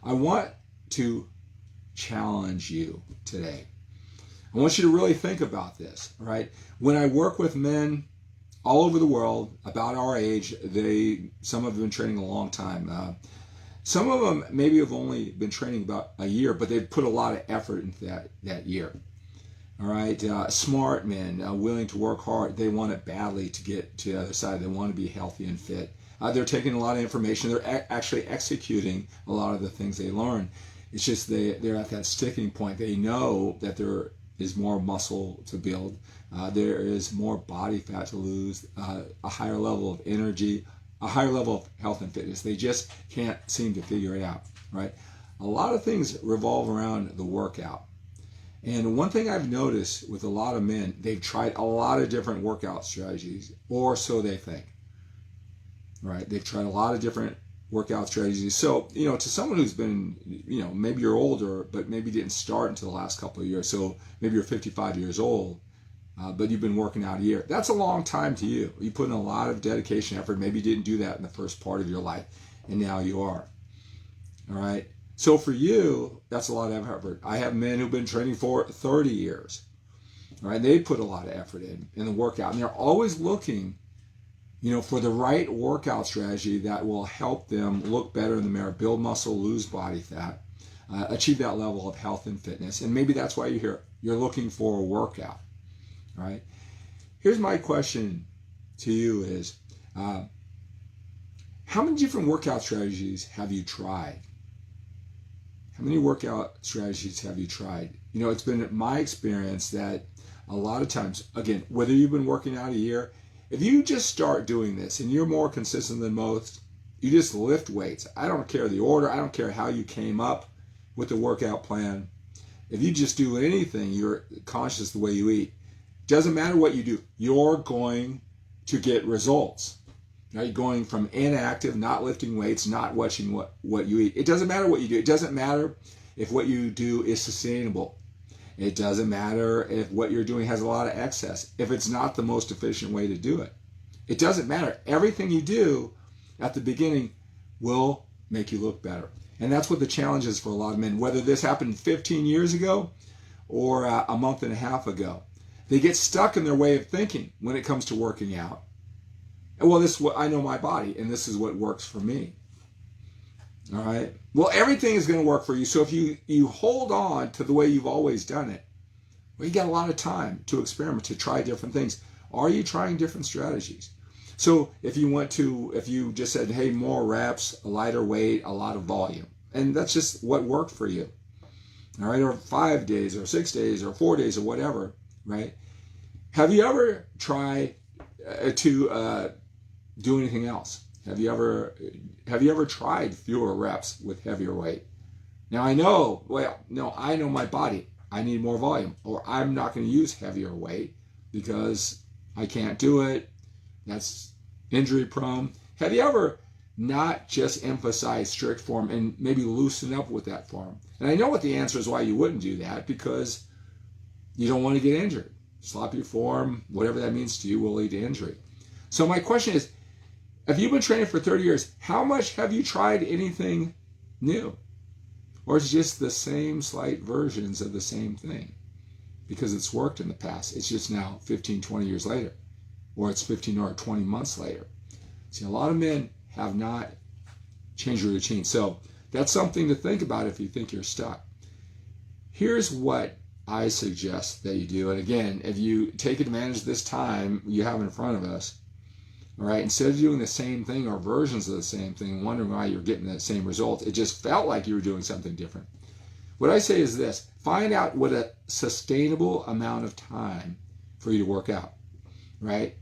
I want to challenge you today. I want you to really think about this, right? When I work with men all over the world about our age, some have been training a long time. Some of them maybe have only been training about a year, but they've put a lot of effort into that year. All right, smart men, willing to work hard. They want it badly to get to the other side. They want to be healthy and fit. They're taking a lot of information. They're actually executing a lot of the things they learn. It's just they're at that sticking point. They know that there is more muscle to build. There is more body fat to lose, a higher level of energy, a higher level of health and fitness. They just can't seem to figure it out, right? A lot of things revolve around the workout. And one thing I've noticed with a lot of men, they've tried a lot of different workout strategies, or so they think, right? They've tried a lot of different workout strategies. So, to someone who's been, maybe you're older, but maybe didn't start until the last couple of years. So maybe you're 55 years old, but you've been working out a year. That's a long time to you. You put in a lot of dedication, effort. Maybe you didn't do that in the first part of your life, and now you are. All right. So for you, that's a lot of effort. I have men who've been training for 30 years. All right. They put a lot of effort in the workout, and they're always looking, for the right workout strategy that will help them look better in the mirror, build muscle, lose body fat, achieve that level of health and fitness. And maybe that's why you're here. You're looking for a workout. All right. Here's my question to you is, how many different workout strategies have you tried? How many workout strategies have you tried? It's been my experience that a lot of times, again, whether you've been working out a year, if you just start doing this and you're more consistent than most, you just lift weights. I don't care the order. I don't care how you came up with the workout plan. If you just do anything, you're conscious of the way you eat. Doesn't matter what you do. You're going to get results. Right? Going from inactive, not lifting weights, not watching what you eat. It doesn't matter what you do. It doesn't matter if what you do is sustainable. It doesn't matter if what you're doing has a lot of excess, if it's not the most efficient way to do it. It doesn't matter. Everything you do at the beginning will make you look better. And that's what the challenge is for a lot of men, whether this happened 15 years ago or a month and a half ago. They get stuck in their way of thinking when it comes to working out. Well, this is what I know my body, and this is what works for me. All right. Well, everything is going to work for you. So if you hold on to the way you've always done it, well, you got a lot of time to experiment, to try different things. Are you trying different strategies? So if you just said, hey, more reps, a lighter weight, a lot of volume, and that's just what worked for you. All right. Or 5 days or 6 days or 4 days or whatever. Right. Have you ever tried to do anything else? Have you ever tried fewer reps with heavier weight? Now I know my body. I need more volume, or I'm not going to use heavier weight because I can't do it. That's injury prone. Have you ever not just emphasized strict form and maybe loosen up with that form? And I know what the answer is why you wouldn't do that, because you don't want to get injured. Sloppy form, whatever that means to you, will lead to injury. So my question is, if you've been training for 30 years, how much have you tried anything new? Or is it just the same slight versions of the same thing? Because it's worked in the past. It's just now 15, 20 years later. Or it's 15 or 20 months later. See, a lot of men have not changed their routine. So that's something to think about if you think you're stuck. Here's what I suggest that you do. And again, if you take advantage of this time you have in front of us, all right, instead of doing the same thing or versions of the same thing and wondering why you're getting the same results, it just felt like you were doing something different. What I say is this: find out what a sustainable amount of time for you to work out, right?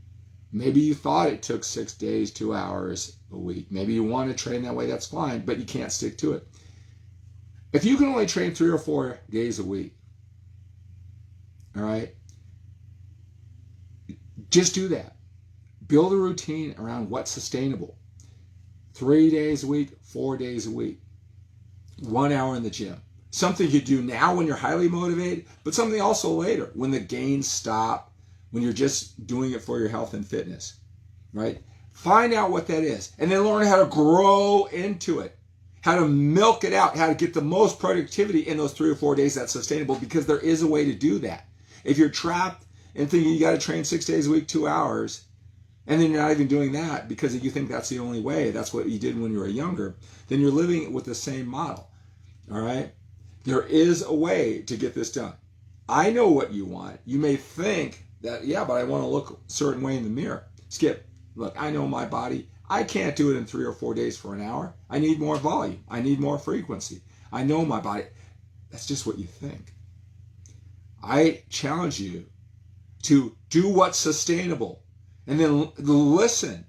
Maybe you thought it took 6 days, 2 hours a week. Maybe you want to train that way, that's fine, but you can't stick to it. If you can only train 3 or 4 days a week, all right, just do that. Build a routine around what's sustainable. 3 days a week, 4 days a week, 1 hour in the gym. Something you do now when you're highly motivated, but something also later when the gains stop, when you're just doing it for your health and fitness, right? Find out what that is and then learn how to grow into it. how to milk it out, how to get the most productivity in those 3 or 4 days that's sustainable, because there is a way to do that. If you're trapped and thinking you got to train 6 days a week, 2 hours, and then you're not even doing that because you think that's the only way, that's what you did when you were younger, then you're living with the same model. All right? There is a way to get this done. I know what you want. You may think that, yeah, but I want to look a certain way in the mirror. Skip, look, I know my body. I can't do it in 3 or 4 days for an hour. I need more volume. I need more frequency. I know my body. That's just what you think. I challenge you to do what's sustainable. And then listen,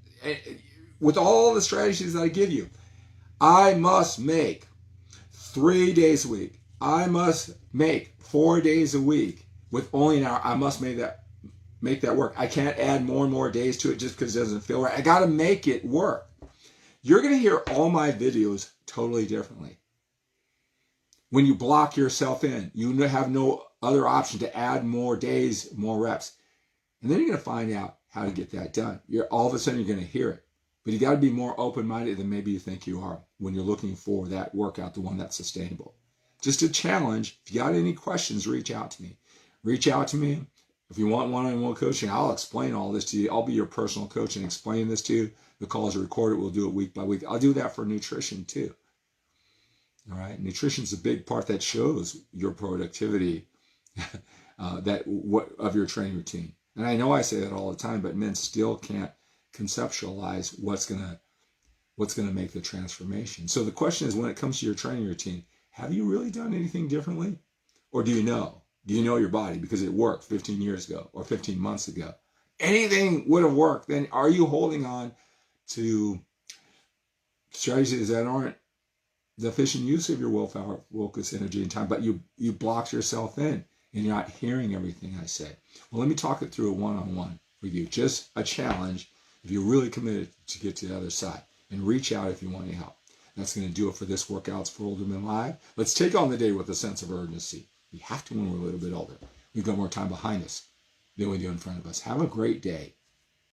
with all the strategies that I give you, I must make 3 days a week. I must make 4 days a week with only an hour. I must make that work. I can't add more and more days to it just because it doesn't feel right. I got to make it work. You're going to hear all my videos totally differently. When you block yourself in, you have no other option to add more days, more reps. And then you're going to find out how to get that done. All of a sudden, you're going to hear it. But you got to be more open-minded than maybe you think you are when you're looking for that workout, the one that's sustainable. Just a challenge. If you got any questions, reach out to me. Reach out to me. If you want one-on-one coaching, I'll explain all this to you. I'll be your personal coach and explain this to you. The calls are recorded. We'll do it week by week. I'll do that for nutrition too. All right. Nutrition's a big part that shows your productivity of your training routine. And I know I say that all the time, but men still can't conceptualize what's gonna make the transformation. So the question is, when it comes to your training routine, have you really done anything differently? Or do you know? Do you know your body because it worked 15 years ago or 15 months ago? Anything would have worked. Then are you holding on to strategies that aren't the efficient use of your willpower, focus, energy, and time, but you blocked yourself in and you're not hearing everything I say? Well, let me talk it through a one-on-one with you. Just a challenge if you're really committed to get to the other side. And reach out if you want any help. That's going to do it for this Workouts for Older Men Live. Let's take on the day with a sense of urgency. We have to when we're a little bit older. We've got more time behind us than we do in front of us. Have a great day.